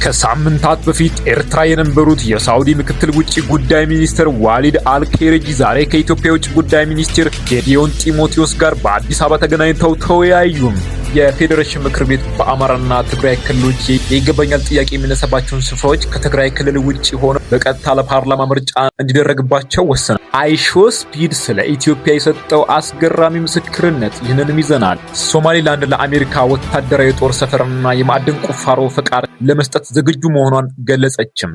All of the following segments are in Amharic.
ከሳምንታት በፊት ኤርትራ የነበሩት የሳውዲ ምክትል ውጭ ጉዳይ ሚኒስትር ዋሊድ አልኬሪጂ ዛሬ ከኢትዮጵያ ውጭ ጉዳይ ሚኒስትር ጌዲዮን ጢሞቴዎስ ጋር በአዲስ አበባ ተገናኝተው ተወያዩም። የፌዴሬሽን ምክር ቤት በአማራና ትግራይ ክልሎች የይገባኛል ጥያቄ የሚነሳባቸውን ስፍራዎች ከትግራይ ክልል ውጭ ሆነው በቀጥታ ለፓርላማ ምርጫ እንዲደረግባቸው ወሰነ። አይሾስፒድ ስለ ኢትዮጵያ የሰጠው አስገራሚ ምስክርነት ይህንንም ይዘናል። ሶማሊላንድ ለአሜሪካ ወታደራዊ የጦር ሰፈርና የማዕድን ቁፋሮ ፈቃድ ለመስጠት ዝግጁ መሆኗን ገለጸችም።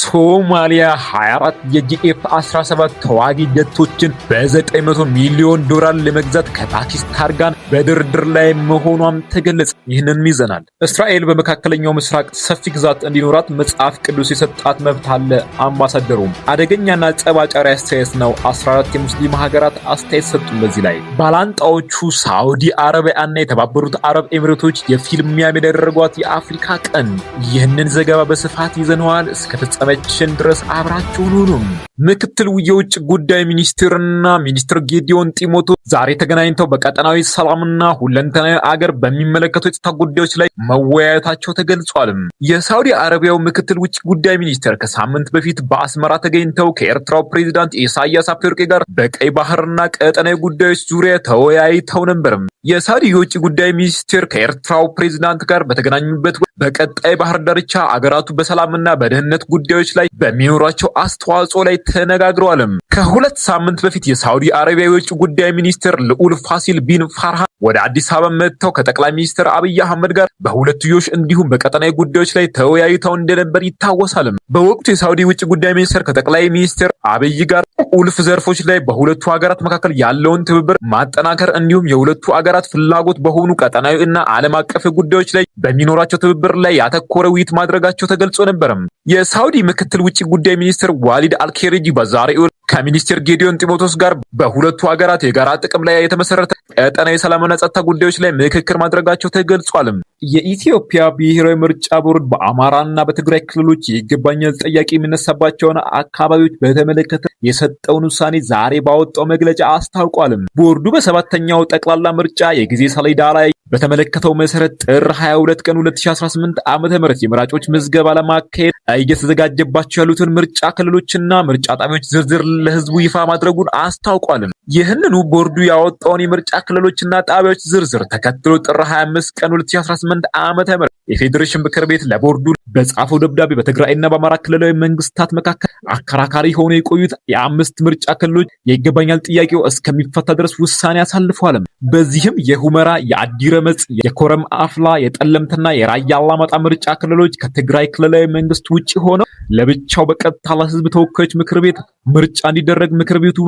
ሶማሊያ 24 የጂኤፍ-17 ተዋጊ ጀቶችን በ$900 ሚሊዮን ለመግዛት ከፓኪስታን ጋር በድርድር ላይ መሆኗም ተገለጸ። ይህንን ይዘናል። እስራኤል በመካከለኛው ምስራቅ ሰፊ ግዛት እንዲኖራት መጽሐፍ ቅዱስ የሰጣት መብት አለ። አምባሳደሩም አደገኛና ጸባጫሪ አስተያየት ነው። 14 የሙስሊም ሀገራት አስተያየት ሰጡ። በዚህ ላይ ባላንጣዎቹ ሳውዲ አረቢያና የተባበሩት አረብ ኤሚሬቶች የፊልሚያ ሜዳ ያደረጓት የአፍሪካ ቀን። ይህንን ዘገባ በስፋት ይዘነዋል። እስከ ፍጻሜያችን ድረስ አብራችሁን ሁኑ። ምክትል የውጭ ጉዳይ ሚኒስትርና ሚኒስትር ጌዲዮን ጢሞቴዎስ ዛሬ ተገናኝተው በቀጠናዊ ሰላምና ሁለንተናዊ አገር በሚመለከቱ የጸጥታ ጉዳዮች ላይ መወያየታቸው ተገልጿል። የሳውዲ አረቢያው ምክትል ውጭ ጉዳይ ሚኒስትር ከሳምንት በፊት በአስመራ ተገኝተው ከኤርትራው ፕሬዝዳንት ኢሳያስ አፈወርቂ ጋር በቀይ ባህርና ቀጠናዊ ጉዳዮች ዙሪያ ተወያይተው ነበር። የሳውዲ የውጭ ጉዳይ ሚኒስትር ከኤርትራው ፕሬዝዳንት ጋር በተገናኙበት በቀጣይ ባህር ዳርቻ አገራቱ በሰላምና በደህንነት ጉዳዮች ላይ በሚኖራቸው አስተዋጽኦ ላይ ተነጋግረዋል። ከሁለት ሳምንት በፊት የሳውዲ አረቢያ የውጭ ጉዳይ ሚኒስትር ልዑል ፋሲል ቢን ፋርሃን ወደ አዲስ አበባ መጥተው ከጠቅላይ ሚኒስትር አብይ አህመድ ጋር በሁለትዮሽ እንዲሁም በቀጠናዊ ጉዳዮች ላይ ተወያይተው እንደነበር ይታወሳል። በወቅቱ የሳውዲ ውጭ ጉዳይ ሚኒስትር ከጠቅላይ ሚኒስትር አብይ ጋር ቁልፍ ዘርፎች ላይ በሁለቱ ሀገራት መካከል ያለውን ትብብር ማጠናከር እንዲሁም የሁለቱ ሀገራት ፍላጎት በሆኑ ቀጠናዊ እና ዓለም አቀፍ ጉዳዮች ላይ በሚኖራቸው ትብብር ላይ ያተኮረ ውይይት ማድረጋቸው ተገልጾ ነበር። የሳውዲ ምክትል ውጭ ጉዳይ ሚኒስትር ዋሊድ አልኬሪጂ በዛሬው ከሚኒስትር ጌዲዮን ጢሞቴዎስ ጋር በሁለቱ ሀገራት የጋራ ጥቅም ላይ የተመሰረተ ቀጠናዊ ሰላምና ጸጥታ ጉዳዮች ላይ ምክክር ማድረጋቸው ተገልጿል። የኢትዮጵያ ብሔራዊ ምርጫ ቦርድ በአማራና በትግራይ ክልሎች የይገባኛል ጥያቄ የሚነሳባቸውን አካባቢዎች በተመለከተ የሰጠውን ውሳኔ ዛሬ ባወጣው መግለጫ አስታውቋል። ቦርዱ በሰባተኛው ጠቅላላ ምርጫ የጊዜ ሰሌዳ ላይ በተመለከተው መሰረት ጥር 22 ቀን 2018 ዓ.ም የመራጮች ምዝገባ ለማካሄድ እየተዘጋጀባቸው ያሉትን ምርጫ ክልሎችና ምርጫ ጣቢያዎች ዝርዝር ለህዝቡ ይፋ ማድረጉን አስታውቋል። ይህንኑ ቦርዱ ያወጣውን የምርጫ ክልሎችና ጣቢያዎች ዝርዝር ተከትሎ ጥር 25 ቀን 2018 ዓ.ም የፌዴሬሽን ምክር ቤት ለቦርዱ በጻፈው ደብዳቤ በትግራይና በአማራ ክልላዊ መንግስታት መካከል አከራካሪ ሆኖ የቆዩት የአምስት ምርጫ ክልሎች የይገባኛል ጥያቄው እስከሚፈታ ድረስ ውሳኔ አሳልፏል። በዚህም የሁመራ፣ የአዲረመጽ፣ የኮረም አፍላ፣ የጠለምትና የራያ አላማጣ ምርጫ ክልሎች ከትግራይ ክልላዊ መንግስት ውጪ ሆነው ለብቻው በቀጥታ ለህዝብ ተወካዮች ምክር ቤት ምርጫ እንዲደረግ ምክር ቤቱ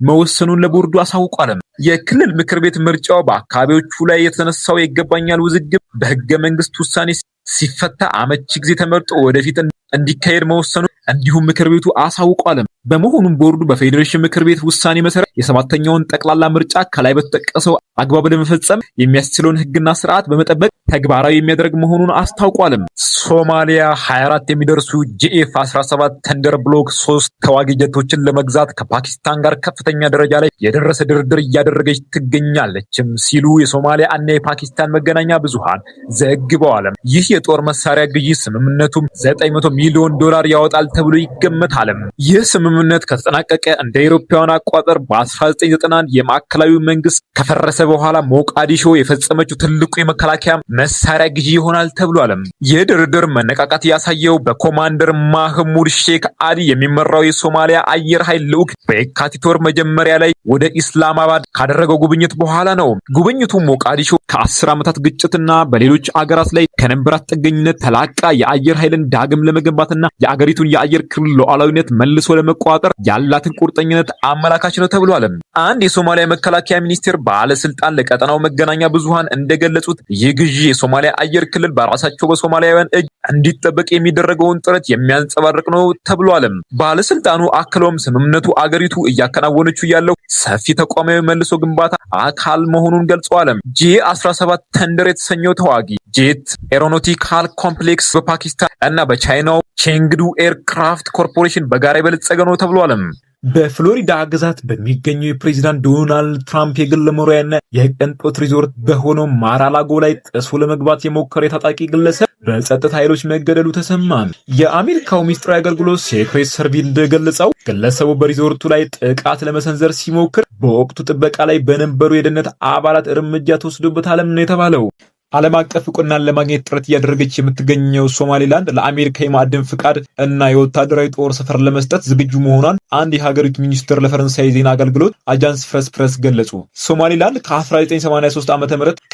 መወሰኑን ለቦርዱ አሳውቋል። የክልል ምክር ቤት ምርጫው በአካባቢዎቹ ላይ የተነሳው የይገባኛል ውዝግብ በህገ መንግስት ውሳኔ ሲፈታ አመቺ ጊዜ ተመርጦ ወደፊት እንዲካሄድ መወሰኑ እንዲሁም ምክር ቤቱ አሳውቋል። በመሆኑም ቦርዱ በፌዴሬሽን ምክር ቤት ውሳኔ መሰረት የሰባተኛውን ጠቅላላ ምርጫ ከላይ በተጠቀሰው አግባብ ለመፈጸም የሚያስችለውን ህግና ስርዓት በመጠበቅ ተግባራዊ የሚያደርግ መሆኑን አስታውቋል። ሶማሊያ 24 የሚደርሱ ጂኤፍ-17 ተንደር ብሎክ 3 ተዋጊ ጀቶችን ለመግዛት ከፓኪስታን ጋር ከፍተኛ ደረጃ ላይ የደረሰ ድርድር እያደረገች ትገኛለችም ሲሉ የሶማሊያ እና የፓኪስታን መገናኛ ብዙሃን ዘግበዋል። ይህ የጦር መሳሪያ ግዢ ስምምነቱም $900 ሚሊዮን ያወጣል ተብሎ ይገመታል። ይህ ስምምነት ከተጠናቀቀ እንደ አውሮፓውያን አቆጣጠር በ1991 የማዕከላዊ መንግስት ከፈረሰ በኋላ ሞቃዲሾ የፈጸመችው ትልቁ የመከላከያ መሳሪያ ግዢ ይሆናል ተብሏል። ይህ ድርድር መነቃቃት ያሳየው በኮማንደር ማህሙድ ሼክ አሊ የሚመራው የሶማሊያ አየር ኃይል ልዑክ በየካቲት ወር መጀመሪያ ላይ ወደ ኢስላማባድ ካደረገው ጉብኝት በኋላ ነው። ጉብኝቱ ሞቃዲሾ ከ10 ዓመታት ግጭትና በሌሎች አገራት ላይ ከነበራት ጥገኝነት ተላቃ የአየር ኃይልን ዳግም ለመገንባትና የአገሪቱን የአየር ክልል ሉዓላዊነት መልሶ ለመቆጣጠር ያላትን ቁርጠኝነት አመላካች ነው ተብሏል። አንድ የሶማሊያ መከላከያ ሚኒስቴር ባለስልጣን ለቀጠናው መገናኛ ብዙሃን እንደገለጹት ይህ ግዢ የሶማሊያ አየር ክልል በራሳቸው በሶማሊያውያን እጅ እንዲጠበቅ የሚደረገውን ጥረት የሚያንጸባርቅ ነው ተብሏል። ባለስልጣኑ አክለውም ስምምነቱ አገሪቱ እያከናወነችው ያለው ሰፊ ተቋማዊ መልሶ ግንባታ አካል መሆኑን ገልጸዋል። ጂ17 ተንደር የተሰኘው ተዋጊ ጄት ኤሮኖቲካል ኮምፕሌክስ በፓኪስታን እና በቻይናው ቼንግዱ ኤርክራፍት ኮርፖሬሽን በጋራ የበለጸገ ነው ተብሏል። በፍሎሪዳ ግዛት በሚገኘው የፕሬዚዳንት ዶናልድ ትራምፕ የግል መኖሪያና የቅንጦት ሪዞርት በሆነው ማራላጎ ላይ ጥሶ ለመግባት የሞከረ የታጣቂ ግለሰብ በጸጥታ ኃይሎች መገደሉ ተሰማ። የአሜሪካው ሚስጥራዊ አገልግሎት ሴክሬት ሰርቪስ እንደገለጸው ግለሰቡ በሪዞርቱ ላይ ጥቃት ለመሰንዘር ሲሞክር በወቅቱ ጥበቃ ላይ በነበሩ የደህንነት አባላት እርምጃ ተወስዶበታል ነው የተባለው። ዓለም አቀፍ እውቅናን ለማግኘት ጥረት እያደረገች የምትገኘው ሶማሊላንድ ለአሜሪካ የማዕድን ፍቃድ እና የወታደራዊ ጦር ሰፈር ለመስጠት ዝግጁ መሆኗን አንድ የሀገሪቱ ሚኒስትር ለፈረንሳይ ዜና አገልግሎት አጃንስ ፍራንስ ፕሬስ ገለጹ። ሶማሊላንድ ከ1983 ዓ.ም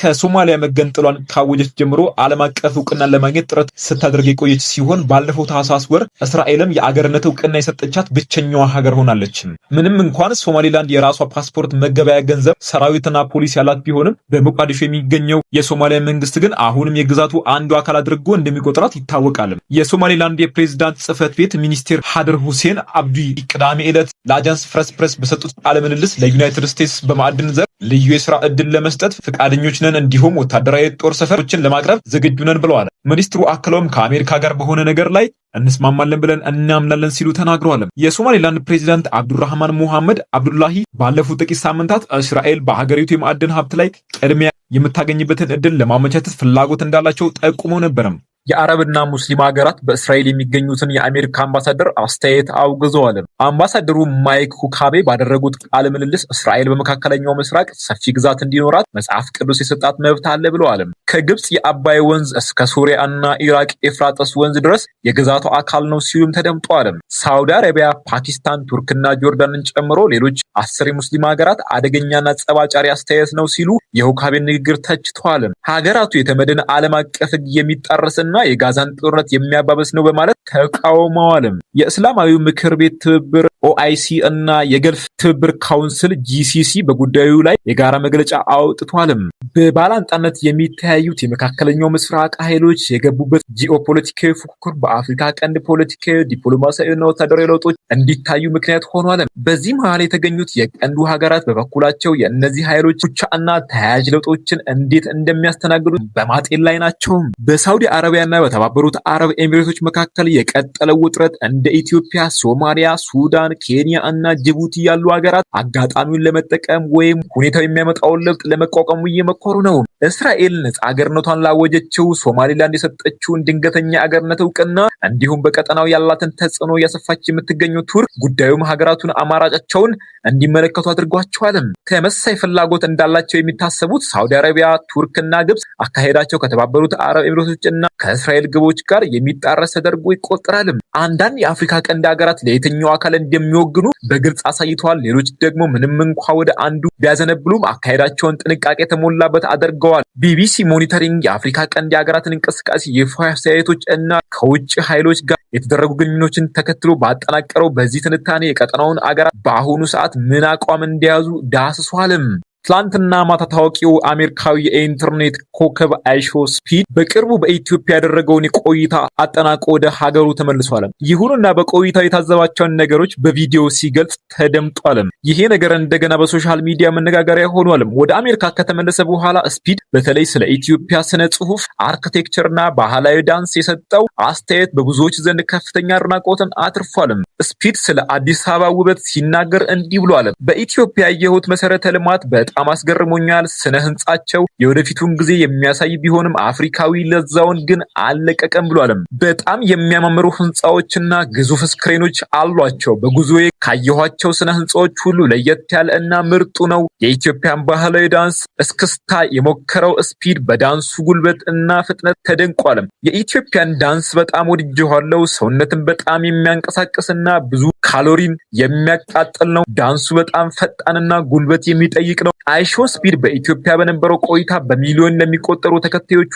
ከሶማሊያ መገንጠሏን ካወጀች ጀምሮ ዓለም አቀፍ እውቅናን ለማግኘት ጥረት ስታደርግ የቆየች ሲሆን ባለፈው ታህሳስ ወር እስራኤልም የአገርነት እውቅና የሰጠቻት ብቸኛዋ ሀገር ሆናለች። ምንም እንኳን ሶማሊላንድ የራሷ ፓስፖርት፣ መገበያ ገንዘብ፣ ሰራዊትና ፖሊስ ያላት ቢሆንም በሞቃዲሾ የሚገኘው የሶማሊያ መንግስት ግን አሁንም የግዛቱ አንዱ አካል አድርጎ እንደሚቆጥራት ይታወቃል። የሶማሊላንድ የፕሬዝዳንት ጽህፈት ቤት ሚኒስትር ሀደር ሁሴን አብዲ ቅዳሜ ዕለት ለአጃንስ ፍራንስ ፕሬስ በሰጡት ቃለ ምልልስ ለዩናይትድ ስቴትስ በማዕድን ዘርፍ ልዩ የስራ ዕድል ለመስጠት ፈቃደኞች ነን፣ እንዲሁም ወታደራዊ ጦር ሰፈሮችን ለማቅረብ ዝግጁ ነን ብለዋል። ሚኒስትሩ አክለውም ከአሜሪካ ጋር በሆነ ነገር ላይ እንስማማለን ብለን እናምናለን ሲሉ ተናግረዋል። የሶማሊላንድ ፕሬዚዳንት አብዱራህማን ሙሐመድ አብዱላሂ ባለፉት ጥቂት ሳምንታት እስራኤል በሀገሪቱ የማዕድን ሀብት ላይ ቅድሚያ የምታገኝበትን ዕድል ለማመቻቸት ፍላጎት እንዳላቸው ጠቁመው ነበርም። የአረብና ሙስሊም ሀገራት በእስራኤል የሚገኙትን የአሜሪካ አምባሳደር አስተያየት አውግዘዋል። አምባሳደሩ ማይክ ሁካቤ ባደረጉት ቃለ ምልልስ እስራኤል በመካከለኛው ምስራቅ ሰፊ ግዛት እንዲኖራት መጽሐፍ ቅዱስ የሰጣት መብት አለ ብለዋል። ከግብጽ የአባይ ወንዝ እስከ ሱሪያ እና ኢራቅ ኤፍራጥስ ወንዝ ድረስ የግዛቱ አካል ነው ሲሉም ተደምጠዋል። ሳውዲ አረቢያ፣ ፓኪስታን፣ ቱርክና ጆርዳንን ጨምሮ ሌሎች 10 የሙስሊም ሀገራት አደገኛና ጸባጫሪ አስተያየት ነው ሲሉ የሁካቤን ንግግር ተችተዋል። ሀገራቱ የተመድን ዓለም አቀፍ ሕግ የሚጣረስና የጋዛን ጦርነት የሚያባበስ ነው በማለት ተቃውመዋል። የእስላማዊው ምክር ቤት ትብብር ኦአይሲ እና የገልፍ ትብብር ካውንስል ጂሲሲ በጉዳዩ ላይ የጋራ መግለጫ አውጥቷል። በባላንጣነት የሚተያዩት የመካከለኛው ምስራቅ ኃይሎች የገቡበት ጂኦፖለቲካዊ ፉክክር በአፍሪካ ቀንድ ፖለቲካዊ፣ ዲፕሎማሲያዊና ወታደራዊ ለውጦች እንዲታዩ ምክንያት ሆኗል። በዚህ መሃል የተገኙት የቀንዱ ሀገራት በበኩላቸው የእነዚህ ኃይሎች ቱቻ እና ተያያዥ ለውጦችን እንዴት እንደሚያስተናግዱ በማጤን ላይ ናቸው። በሳውዲ አረቢያና በተባበሩት አረብ ኤሚሬቶች መካከል የቀጠለው ውጥረት እንደ ኢትዮጵያ፣ ሶማሊያ፣ ሱዳን፣ ኬንያ እና ጅቡቲ ያሉ ሀገራት አጋጣሚውን ለመጠቀም ወይም ሁኔታው የሚያመጣውን ለውጥ ለመቋቋሙ እየመከሩ ነው። እስራኤል ነጻ አገርነቷን ላወጀችው ሶማሊላንድ የሰጠችውን ድንገተኛ አገርነት እውቅና እንዲሁም በቀጠናው ያላትን ተጽዕኖ እያሰፋች የምትገኘው ቱርክ ጉዳዩም ሀገራቱን አማራጫቸውን እንዲመለከቱ አድርጓቸዋል። ተመሳሳይ ፍላጎት እንዳላቸው የሚታሰቡት ሳውዲ አረቢያ፣ ቱርክና ግብጽ አካሄዳቸው ከተባበሩት አረብ ኤሚሬቶች እና ከእስራኤል ግቦች ጋር የሚጣረስ ተደርጎ ይቆጠራል። አንዳንድ የአፍሪካ ቀንድ ሀገራት ለየትኛው አካል እንደሚወግኑ በግልጽ አሳይተዋል። ሌሎች ደግሞ ምንም እንኳ ወደ አንዱ ቢያዘነብሉም አካሄዳቸውን ጥንቃቄ የተሞላበት አድርገዋል። ቢቢሲ ሞኒተሪንግ የአፍሪካ ቀንድ የሀገራትን እንቅስቃሴ፣ ይፋዊ አስተያየቶች እና ከውጭ ኃይሎች ጋር የተደረጉ ግንኙነቶችን ተከትሎ ባጠናቀረው በዚህ ትንታኔ የቀጠናውን አገራት በአሁኑ ሰዓት ምን አቋም እንደያዙ ዳስሷልም። ትላንትና ማታ ታዋቂው አሜሪካዊ የኢንተርኔት ኮከብ አይሾ ስፒድ በቅርቡ በኢትዮጵያ ያደረገውን ቆይታ አጠናቆ ወደ ሀገሩ ተመልሷል። ይሁንና በቆይታው የታዘባቸውን ነገሮች በቪዲዮ ሲገልጽ ተደምጧል። ይሄ ነገር እንደገና በሶሻል ሚዲያ መነጋገሪያ ሆኗል። ወደ አሜሪካ ከተመለሰ በኋላ ስፒድ በተለይ ስለ ኢትዮጵያ ስነ ጽሁፍ፣ አርኪቴክቸርና ባህላዊ ዳንስ የሰጠው አስተያየት በብዙዎች ዘንድ ከፍተኛ አድናቆትን አትርፏል። ስፒድ ስለ አዲስ አበባ ውበት ሲናገር እንዲህ ብሏል። በኢትዮጵያ ያየሁት መሰረተ ልማት በጣም አስገርሞኛል። ስነ ህንጻቸው የወደፊቱን ጊዜ የሚያሳይ ቢሆንም አፍሪካዊ ለዛውን ግን አልለቀቀም ብሏል። በጣም የሚያማምሩ ህንጻዎችና ግዙፍ ስክሪኖች አሏቸው። በጉዞዬ ካየኋቸው ስነ ህንጻዎች ሁሉ ለየት ያለ እና ምርጡ ነው። የኢትዮጵያን ባህላዊ ዳንስ እስክስታ የሞከረው ስፒድ በዳንሱ ጉልበት እና ፍጥነት ተደንቋል። የኢትዮጵያን ዳንስ በጣም ወድጄዋለሁ። ሰውነትን በጣም የሚያንቀሳቅስና ብዙ ካሎሪን የሚያቃጥል ነው። ዳንሱ በጣም ፈጣንና ጉልበት የሚጠይቅ ነው። አይሾ ስፒድ በኢትዮጵያ በነበረው ቆይታ በሚሊዮን ለሚቆጠሩ ተከታዮቹ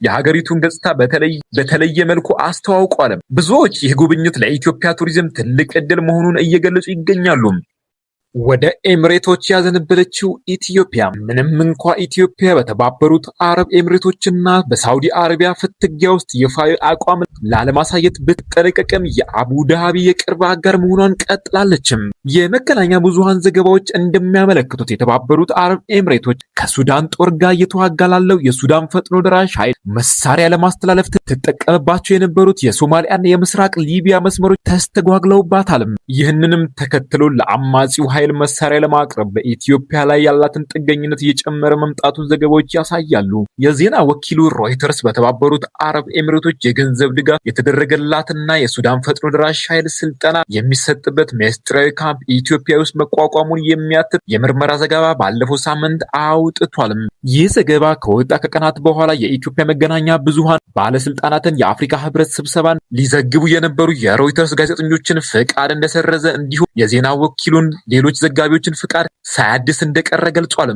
የሀገሪቱን ገጽታ በተለየ መልኩ አስተዋውቋል። ብዙዎች ይህ ጉብኝት ለኢትዮጵያ ቱሪዝም ትልቅ ዕድል መሆኑን እየገለጹ ይገኛሉ። ወደ ኤምሬቶች ያዘነበለችው ኢትዮጵያ ምንም እንኳ ኢትዮጵያ በተባበሩት አረብ ኤምሬቶችና በሳውዲ አረቢያ ፍትጊያ ውስጥ ይፋዊ አቋም ላለማሳየት ብትጠነቀቅም የአቡዳቢ የቅርብ አጋር መሆኗን ቀጥላለችም። የመገናኛ ብዙሃን ዘገባዎች እንደሚያመለክቱት የተባበሩት አረብ ኤምሬቶች ከሱዳን ጦር ጋር እየተዋጋ ላለው የሱዳን ፈጥኖ ደራሽ ኃይል መሳሪያ ለማስተላለፍ ትጠቀምባቸው የነበሩት የሶማሊያና የምስራቅ ሊቢያ መስመሮች ተስተጓግለውባታል። ይህንንም ተከትሎ ለአማጺው ኃይል መሳሪያ ለማቅረብ በኢትዮጵያ ላይ ያላትን ጥገኝነት እየጨመረ መምጣቱን ዘገባዎች ያሳያሉ። የዜና ወኪሉ ሮይተርስ በተባበሩት አረብ ኤሚሬቶች የገንዘብ ድጋፍ የተደረገላትና የሱዳን ፈጥኖ ደራሽ ኃይል ስልጠና የሚሰጥበት ሚስጥራዊ ካምፕ ኢትዮጵያ ውስጥ መቋቋሙን የሚያትት የምርመራ ዘገባ ባለፈው ሳምንት አውጥቷል። ይህ ዘገባ ከወጣ ከቀናት በኋላ የኢትዮጵያ መገናኛ ብዙሃን ባለስልጣናትን የአፍሪካ ህብረት ስብሰባን ሊዘግቡ የነበሩ የሮይተርስ ጋዜጠኞችን ፍቃድ እንደሰረዘ እንዲሁም የዜና ወኪሉን ሌሎች ዘጋቢዎችን ፍቃድ ሳያድስ እንደቀረ ገልጿል።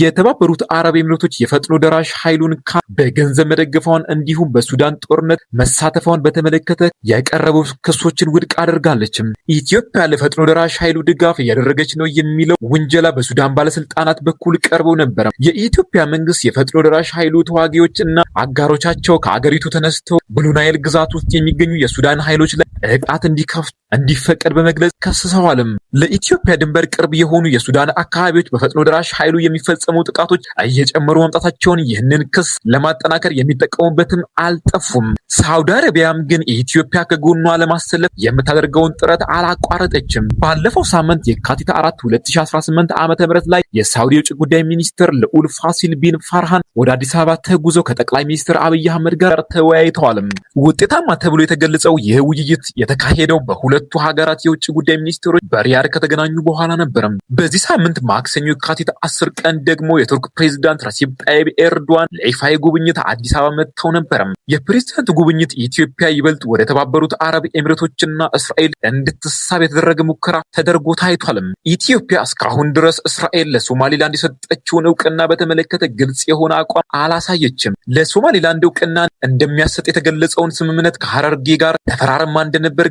የተባበሩት አረብ ኤሚሬቶች የፈጥኖ ደራሽ ኃይሉን በገንዘብ መደገፏን እንዲሁም በሱዳን ጦርነት መሳተፏን በተመለከተ የቀረቡ ክሶችን ውድቅ አድርጋለች። ኢትዮጵያ ለፈጥኖ ደራሽ ኃይሉ ድጋፍ እያደረገች ነው የሚለው ውንጀላ በሱዳን ባለስልጣናት በኩል ቀርበው ነበር። የኢትዮጵያ መንግስት የፈጥኖ ደራሽ ኃይሉ ተዋጊዎች እና አጋሮቻቸው ከአገሪቱ ተነስተው ብሉ ናይል ግዛት ውስጥ የሚገኙ የሱዳን ኃይሎች ላይ ጥቃት እንዲፈቀድ በመግለጽ ከስሰዋል። ለኢትዮጵያ ድንበር ቅርብ የሆኑ የሱዳን አካባቢዎች በፈጥኖ ደራሽ ኃይሉ የሚፈጸሙ ጥቃቶች እየጨመሩ መምጣታቸውን ይህንን ክስ ለማጠናከር የሚጠቀሙበትም አልጠፉም። ሳውዲ አረቢያም ግን ኢትዮጵያ ከጎኗ ለማሰለፍ የምታደርገውን ጥረት አላቋረጠችም። ባለፈው ሳምንት የካቲት 4 2018 ዓ.ም ላይ የሳውዲ የውጭ ጉዳይ ሚኒስትር ልዑል ፋሲል ቢን ፋርሃን ወደ አዲስ አበባ ተጉዘው ከጠቅላይ ሚኒስትር አብይ አህመድ ጋር ተወያይተዋል። ውጤታማ ተብሎ የተገለጸው ይህ ውይይት የተካሄደው በሁለቱ ሀገራት የውጭ ጉዳይ ሚኒስትሮች በሪያድ ከተገናኙ በኋላ ነበር። በዚህ ሳምንት ማክሰኞ የካቲት 10 ቀን ደግሞ የቱርክ ፕሬዝዳንት ረሲብ ጣይብ ኤርዶዋን ለይፋዊ ጉብኝት አዲስ አበባ መጥተው ነበር። የፕሬዝዳንት ጉብኝት ኢትዮጵያ ይበልጥ ወደ ተባበሩት አረብ ኤሚሬቶችና እስራኤል እንድትሳብ የተደረገ ሙከራ ተደርጎ ታይቷል። ኢትዮጵያ እስካሁን ድረስ እስራኤል ለሶማሊላንድ የሰጠችውን እውቅና በተመለከተ ግልጽ የሆነ አቋም አላሳየችም። ለሶማሊላንድ እውቅና እንደሚያሰጥ የተገለጸውን ስምምነት ከሐረርጌ ጋር ተፈራርማ እንደነበር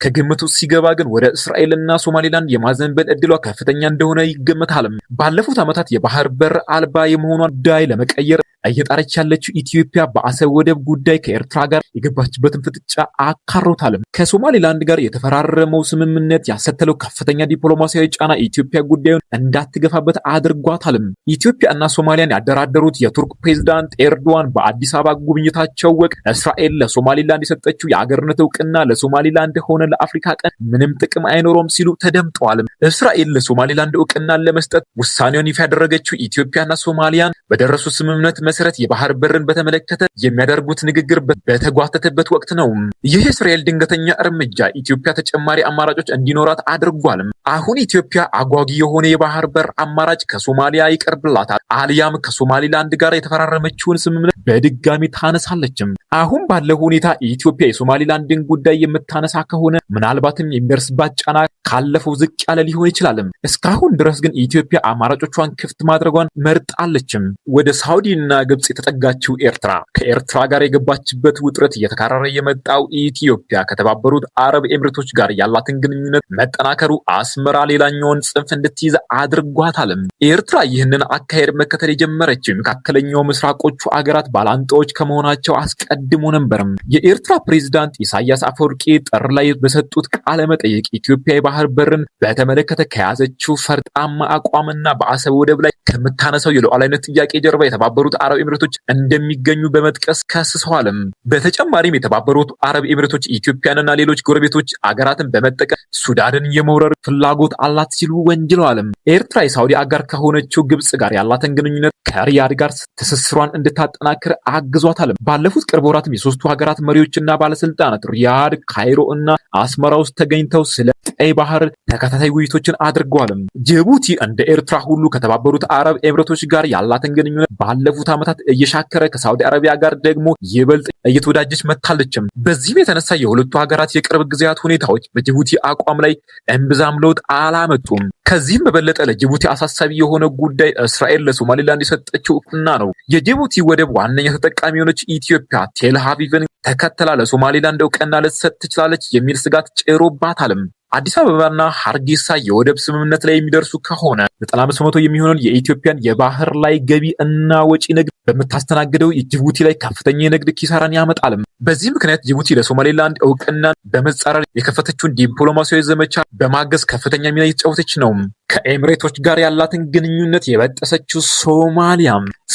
ከግምት ውስጥ ሲገባ ግን ወደ እስራኤልና ሶማሊላንድ የማዘንበል እድሏ ከፍተኛ እንደሆነ ይገመታል። ባለፉት ዓመታት የባህር በር አልባ የመሆኗን ጉዳይ ለመቀየር እየጣረች ያለችው ኢትዮጵያ በአሰብ ወደብ ጉዳይ ከኤርትራ ጋር የገባችበትን ፍጥጫ አካሮታል። ከሶማሊላንድ ጋር የተፈራረመው ስምምነት ያስከተለው ከፍተኛ ዲፕሎማሲያዊ ጫና ኢትዮጵያ ጉዳዩን እንዳትገፋበት አድርጓታል። ኢትዮጵያና ሶማሊያን ያደራደሩት የቱርክ ፕሬዝዳንት ኤርዶዋን በአዲስ አበባ ጉብኝታቸው ወቅት እስራኤል ለሶማሊላንድ የሰጠችው የአገርነት እውቅና ለሶማሊላንድ ሆነ ለአፍሪካ ቀንድ ምንም ጥቅም አይኖረውም ሲሉ ተደምጠዋል። እስራኤል ለሶማሊላንድ እውቅናን ለመስጠት ውሳኔውን ይፋ ያደረገችው ኢትዮጵያና ሶማሊያን በደረሱ ስምምነት መሰረት የባህር በርን በተመለከተ የሚያደርጉት ንግግር በተጓተተበት ወቅት ነው። ይህ የእስራኤል ድንገተኛ እርምጃ ኢትዮጵያ ተጨማሪ አማራጮች እንዲኖራት አድርጓል። አሁን ኢትዮጵያ አጓጊ የሆነ የባህር በር አማራጭ ከሶማሊያ ይቀርብላታል፣ አልያም ከሶማሊላንድ ጋር የተፈራረመችውን ስምምነት በድጋሚ ታነሳለችም። አሁን ባለው ሁኔታ ኢትዮጵያ የሶማሊላንድን ጉዳይ የምታነሳ ከሆነ ምናልባትም የሚደርስባት ጫና ካለፈው ዝቅ ያለ ሊሆን ይችላል። እስካሁን ድረስ ግን ኢትዮጵያ አማራጮቿን ክፍት ማድረጓን መርጣለችም። ወደ ሳውዲና ግብጽ የተጠጋችው ኤርትራ ከኤርትራ ጋር የገባችበት ውጥረት እየተካረረ የመጣው ኢትዮጵያ ከተባበሩት አረብ ኤሚሬቶች ጋር ያላትን ግንኙነት መጠናከሩ አስመራ ሌላኛውን ጽንፍ እንድትይዝ አድርጓታል። ኤርትራ ይህንን አካሄድ መከተል የጀመረችው የመካከለኛው ምስራቆቹ አገራት ባላንጣዎች ከመሆናቸው አስቀድሞ ነበር። የኤርትራ ፕሬዝዳንት ኢሳያስ አፈወርቂ ጥር ላይ በሰጡት ቃለ መጠይቅ ኢትዮጵያ የባህር በርን በተመለከተ ከያዘችው ፈርጣማ አቋምና በአሰብ ወደብ ላይ ከምታነሳው የሉዓላዊነት ጥያቄ ጀርባ የተባበሩት አረብ ኤሚሬቶች እንደሚገኙ በመጥቀስ ከስሰዋል። በተጨማሪም የተባበሩት አረብ ኤሚሬቶች ኢትዮጵያንና ሌሎች ጎረቤቶች አገራትን በመጠቀም ሱዳንን የመውረር ፍላጎት አላት ሲሉ ወንጅለዋል። ኤርትራ የሳውዲ አጋር ከሆነችው ግብጽ ጋር ያላትን ግንኙነት ከሪያድ ጋር ትስስሯን እንድታጠናክር አግዟታል። ባለፉት ቅርብ ወራትም የሶስቱ ሀገራት መሪዎችና ባለስልጣናት ሪያድ፣ ካይሮ እና አስመራ ውስጥ ተገኝተው ስለ ቀይ ባህር ተከታታይ ውይይቶችን አድርገዋል። ጅቡቲ እንደ ኤርትራ ሁሉ ከተባበሩት አረብ ኤሚሬቶች ጋር ያላትን ግንኙነት ባለፉት ዓመታት እየሻከረ ከሳውዲ አረቢያ ጋር ደግሞ ይበልጥ እየተወዳጀች መጥታለችም። በዚህም የተነሳ የሁለቱ ሀገራት የቅርብ ጊዜያት ሁኔታዎች በጅቡቲ አቋም ላይ እምብዛም ለውጥ አላመጡም። ከዚህም በበለጠ ለጅቡቲ አሳሳቢ የሆነ ጉዳይ እስራኤል ለሶማሊላንድ የሰጠችው እውቅና ነው። የጅቡቲ ወደብ ዋነኛ ተጠቃሚ የሆነች ኢትዮጵያ ቴል አቪቭን ተከትላ ለሶማሊላንድ እውቅና ልትሰጥ ትችላለች የሚል ስጋት ጭሮባታል። አዲስ አበባና ሀርጌሳ የወደብ ስምምነት ላይ የሚደርሱ ከሆነ 90% የሚሆነውን የኢትዮጵያን የባህር ላይ ገቢ እና ወጪ ንግድ በምታስተናግደው የጅቡቲ ላይ ከፍተኛ የንግድ ኪሳራን ያመጣልም። በዚህ ምክንያት ጅቡቲ ለሶማሌላንድ እውቅናን በመጻረር የከፈተችውን ዲፕሎማሲያዊ ዘመቻ በማገዝ ከፍተኛ ሚና እየተጫወተች ነው። ከኤምሬቶች ጋር ያላትን ግንኙነት የበጠሰችው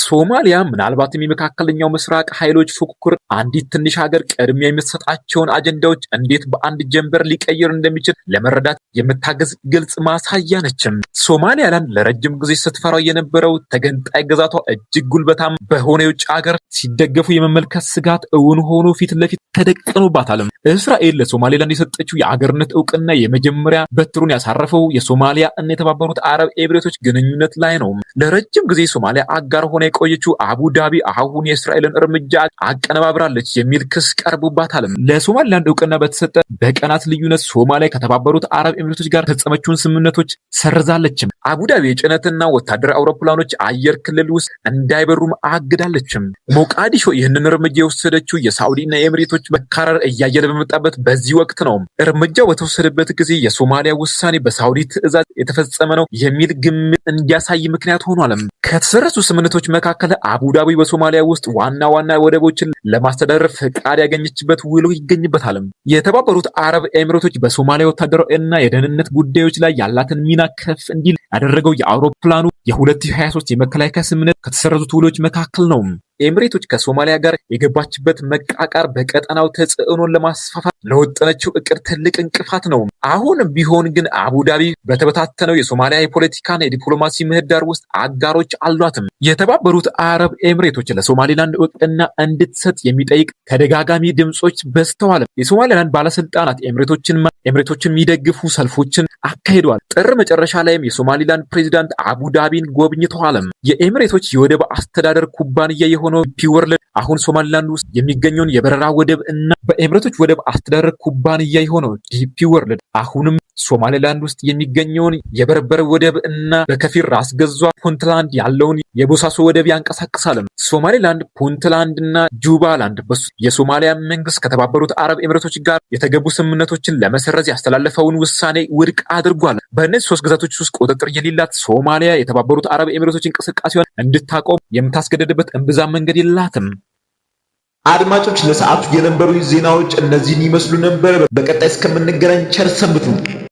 ሶማሊያ ምናልባትም የመካከለኛው ምስራቅ ኃይሎች ፉክክር አንዲት ትንሽ ሀገር ቅድሚያ የምትሰጣቸውን አጀንዳዎች እንዴት በአንድ ጀንበር ሊቀይር እንደሚችል ለመረዳት የምታገዝ ግልጽ ማሳያ ነችም። ሶማሊያላንድ ለረጅም ጊዜ ስትፈራው የነበረው ተገንጣይ ግዛቷ እጅግ ጉልበታም በሆነ የውጭ ሀገር ሲደገፉ የመመልከት ስጋት እውን ሆኖ ፊት ለፊት ተደቅኖባታልም። እስራኤል ለሶማሌላንድ የሰጠችው የአገርነት እውቅና የመጀመሪያ በትሩን ያሳረፈው የሶማሊያ እና የተባበሩት አረብ ኤሚሬቶች ግንኙነት ላይ ነው። ለረጅም ጊዜ ሶማሊያ አጋር ሆና የቆየችው አቡዳቢ አሁን የእስራኤልን እርምጃ አቀነባብራለች የሚል ክስ ቀርቦባታል። ለሶማሊላንድ እውቅና በተሰጠ በቀናት ልዩነት ሶማሊያ ከተባበሩት አረብ ኤሚሬቶች ጋር ፈጸመችውን ስምምነቶች ሰርዛለችም። አቡዳቢ የጭነትና ወታደራዊ አውሮፕላኖች አየር ክልል ውስጥ እንዳይበሩም አግዳለችም። ሞቃዲሾ ይህንን እርምጃ የወሰደችው የሳውዲና የኤሚሬቶች መካረር እያየለ በመጣበት በዚህ ወቅት ነው። እርምጃው በተወሰደበት ጊዜ የሶማሊያ ውሳኔ በሳውዲ ትዕዛዝ የተፈጸመ ነው የሚል ግምት እንዲያሳይ ምክንያት ሆኗል። ከተሰረዙ ስምምነቶች መካከል አቡዳቢ በሶማሊያ ውስጥ ዋና ወደቦችን ለማስተዳደር ፍቃድ ያገኘችበት ውል ይገኝበታል። የተባበሩት አረብ ኤሚሬቶች በሶማሊያ ወታደራዊ እና የደህንነት ጉዳዮች ላይ ያላትን ሚና ከፍ እንዲል ያደረገው የአውሮፕላኑ የ2023 የመከላከያ ስምምነት ከተሰረዙት ውሎች መካከል ነው። ኤሚሬቶች ከሶማሊያ ጋር የገባችበት መቃቃር በቀጠናው ተጽዕኖን ለማስፋፋት ለወጠነችው እቅድ ትልቅ እንቅፋት ነው። አሁን ቢሆን ግን አቡዳቢ በተበታተነው የሶማሊያ የፖለቲካና የዲፕሎማሲ ምህዳር ውስጥ አጋሮች አሏትም። የተባበሩት አረብ ኤሚሬቶች ለሶማሌላንድ እውቅና እንድትሰጥ የሚጠይቅ ተደጋጋሚ ድምጾች በዝተዋል። የሶማሌላንድ ባለስልጣናት ኤሚሬቶችን የሚደግፉ ሰልፎችን አካሂደዋል። ጥር መጨረሻ ላይም የሶማሌላንድ ፕሬዚዳንት አቡዳቢን ጎብኝተዋል። የኤሚሬቶች የወደብ አስተዳደር ኩባንያ የሆነው ዲፒ ወርልድ አሁን ሶማሊላንድ ውስጥ የሚገኘውን የበረራ ወደብ እና በኤሚሬቶች ወደብ አስተዳደር ኩባንያ የሆነው ዲፒ ወርልድ አሁንም ሶማሊላንድ ውስጥ የሚገኘውን የበርበር ወደብ እና በከፊል ራስ ገዟ ፑንትላንድ ያለውን የቦሳሶ ወደብ ያንቀሳቅሳል። ሶማሊላንድ፣ ፑንትላንድ እና ጁባላንድ የሶማሊያ መንግስት ከተባበሩት አረብ ኤሚሬቶች ጋር የተገቡ ስምምነቶችን ለመሰረዝ ያስተላለፈውን ውሳኔ ውድቅ አድርጓል። በእነዚህ ሶስት ግዛቶች ውስጥ ቁጥጥር የሌላት ሶማሊያ የተባበሩት አረብ ኤሚሬቶች እንቅስቃሴዋን እንድታቆም የምታስገደድበት እምብዛም መንገድ የላትም። አድማጮች ለሰዓቱ የነበሩ ዜናዎች እነዚህን ይመስሉ ነበር። በቀጣይ እስከምንገናኝ ቸር ሰንብቱ።